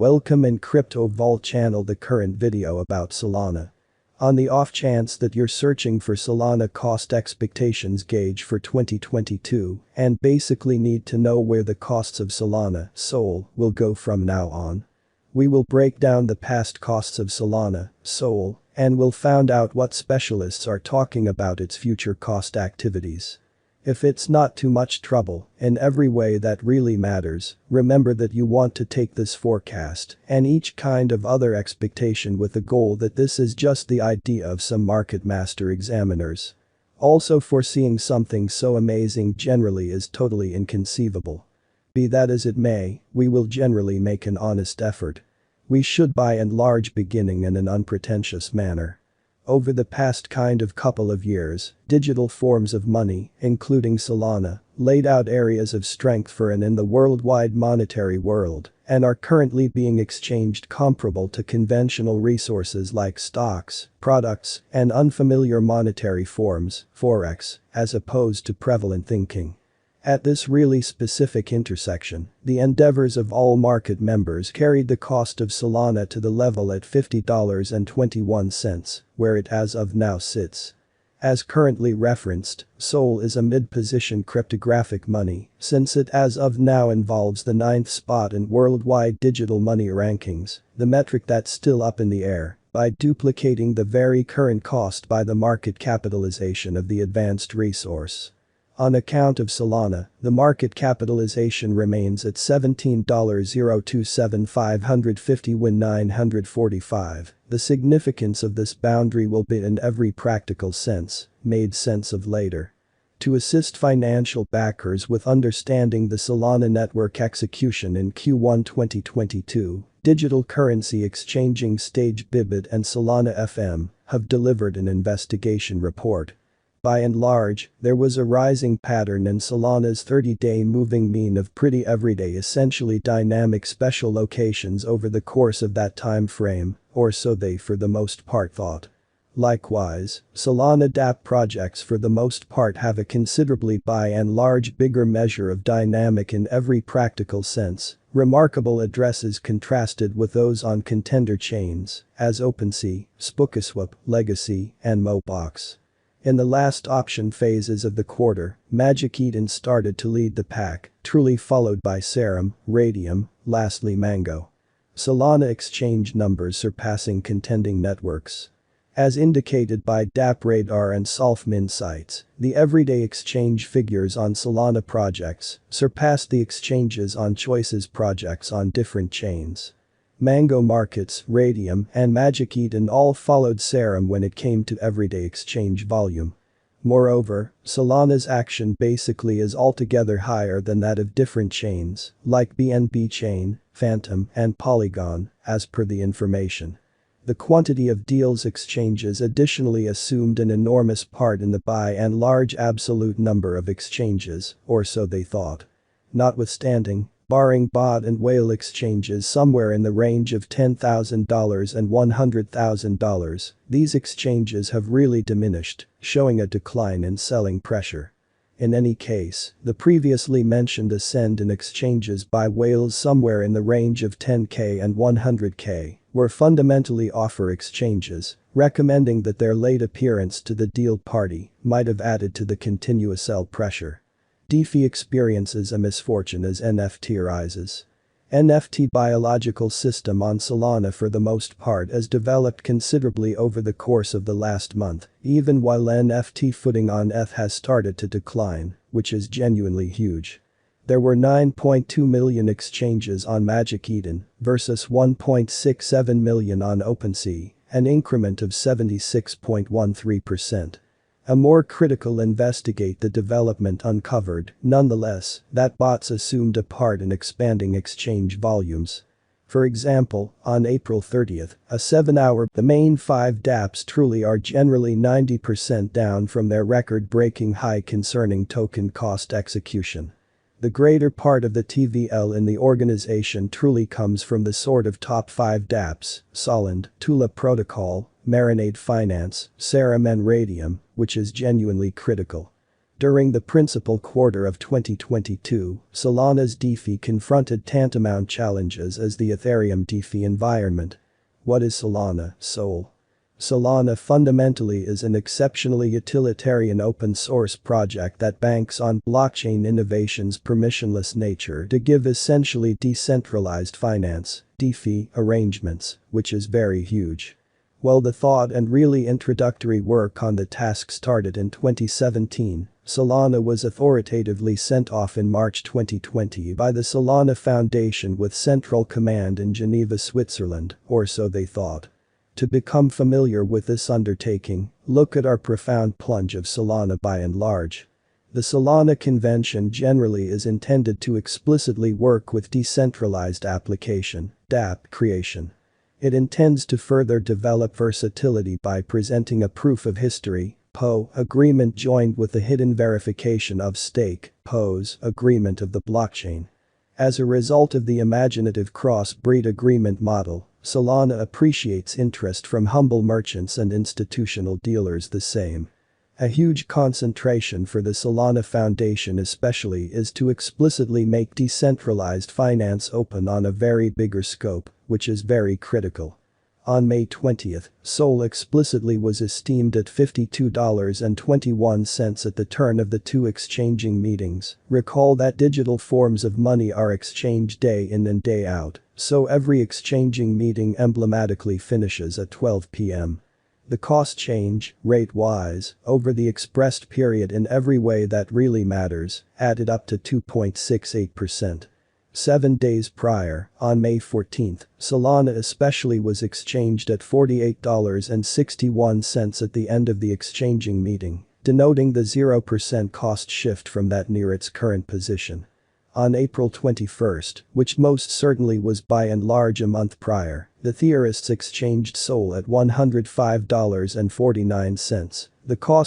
Welcome in Crypto Vault channel. The current video about Solana. On the off chance that you're searching for Solana cost expectations gauge for 2022 and basically need to know where the costs of Solana Sol will go from now on. We will break down the past costs of Solana Sol and we'll find out what specialists are talking about its future cost activities. If it's not too much trouble, in every way that really matters, remember that you want to take this forecast and each kind of other expectation with the goal that this is just the idea of some market master examiners. Also, foreseeing something so amazing generally is totally inconceivable. Be that as it may, we will generally make an honest effort. We should by and large beginning in an unpretentious manner. Over the past couple of years, digital forms of money, including Solana, laid out areas of strength for and in the worldwide monetary world and are currently being exchanged comparable to conventional resources like stocks, products, and unfamiliar monetary forms, forex, as opposed to prevalent thinking. At this really specific intersection, the endeavors of all market members carried the cost of Solana to the level at $50.21, where it as of now sits. As currently referenced, SOL is a mid-position cryptographic money, since it as of now involves the 9th spot in worldwide digital money rankings, the metric that's still up in the air, by duplicating the very current cost by the market capitalization of the advanced resource. On account of Solana, the market capitalization remains at $17,027,550 The significance of this boundary will be in every practical sense made sense of later. To assist financial backers with understanding the Solana network execution in Q1 2022, digital currency exchanging stage Bybit and Solana FM have delivered an investigation report. By and large, there was a rising pattern in Solana's 30-day moving mean of pretty everyday essentially dynamic special locations over the course of that time frame, or so they for the most part thought. Likewise, Solana dApp projects for the most part have a considerably by and large bigger measure of dynamic in every practical sense, remarkable addresses contrasted with those on contender chains, as OpenSea, SpookSwap, Legacy, and Mobox. In the last option phases of the quarter, Magic Eden started to lead the pack, truly followed by Serum, Radium, lastly Mango. Solana exchange numbers surpassing contending networks. As indicated by dApp Radar and Solfmin sites, the everyday exchange figures on Solana projects surpassed the exchanges on Choices projects on different chains. Mango Markets, Radium, and Magic Eden all followed Serum when it came to everyday exchange volume. Moreover, Solana's action basically is altogether higher than that of different chains, like BNB Chain, Phantom, and Polygon, as per the information. The quantity of deals exchanges additionally assumed an enormous part in the by and large absolute number of exchanges, or so they thought. Notwithstanding, barring bot and whale exchanges somewhere in the range of $10,000 and $100,000, these exchanges have really diminished, showing a decline in selling pressure. In any case, the previously mentioned ascend in exchanges by whales somewhere in the range of 10K and 100K were fundamentally offer exchanges, recommending that their late appearance to the deal party might have added to the continuous sell pressure. DeFi experiences a misfortune as NFT rises. NFT biological system on Solana for the most part has developed considerably over the course of the last month, even while NFT footing on ETH has started to decline, which is genuinely huge. There were 9.2 million exchanges on Magic Eden versus 1.67 million on OpenSea, an increment of 76.13%. A more critical investigate the development uncovered, nonetheless, that bots assumed a part in expanding exchange volumes. For example, on April 30th, a 7-hour, the main 5 dApps truly are generally 90% down from their record-breaking high concerning token cost execution. The greater part of the TVL in the organization truly comes from the sort of top 5 dApps, Solana, Tula Protocol, Marinade Finance, Serum and Radium, which is genuinely critical. During the principal quarter of 2022, Solana's DeFi confronted tantamount challenges as the Ethereum DeFi environment. What is Solana, Sol? Solana fundamentally is an exceptionally utilitarian open-source project that banks on blockchain innovation's permissionless nature to give essentially decentralized finance, DeFi, arrangements, which is very huge. While the thought and really introductory work on the task started in 2017, Solana was authoritatively sent off in March 2020 by the Solana Foundation with central command in Geneva, Switzerland, or so they thought. To become familiar with this undertaking, look at our profound plunge of Solana by and large. The Solana Convention generally is intended to explicitly work with decentralized application (dApp) creation. It intends to further develop versatility by presenting a proof of history (POH) agreement joined with the hidden verification of stake (POS) agreement of the blockchain. As a result of the imaginative cross-breed agreement model, Solana appreciates interest from humble merchants and institutional dealers the same. A huge concentration for the Solana Foundation especially is to explicitly make decentralized finance open on a very bigger scope, which is very critical. On May 20th, SOL explicitly was esteemed at $52.21 at the turn of the two exchanging meetings. Recall that digital forms of money are exchanged day in and day out, so every exchanging meeting emblematically finishes at 12 p.m. The cost change, rate-wise, over the expressed period in every way that really matters, added up to 2.68%. 7 days prior, on May 14th, Solana especially was exchanged at $48.61 at the end of the exchanging meeting, denoting the 0% cost shift from that near its current position. On April 21st, which most certainly was by and large a month prior, the theorists exchanged SOL at $105.49. The cost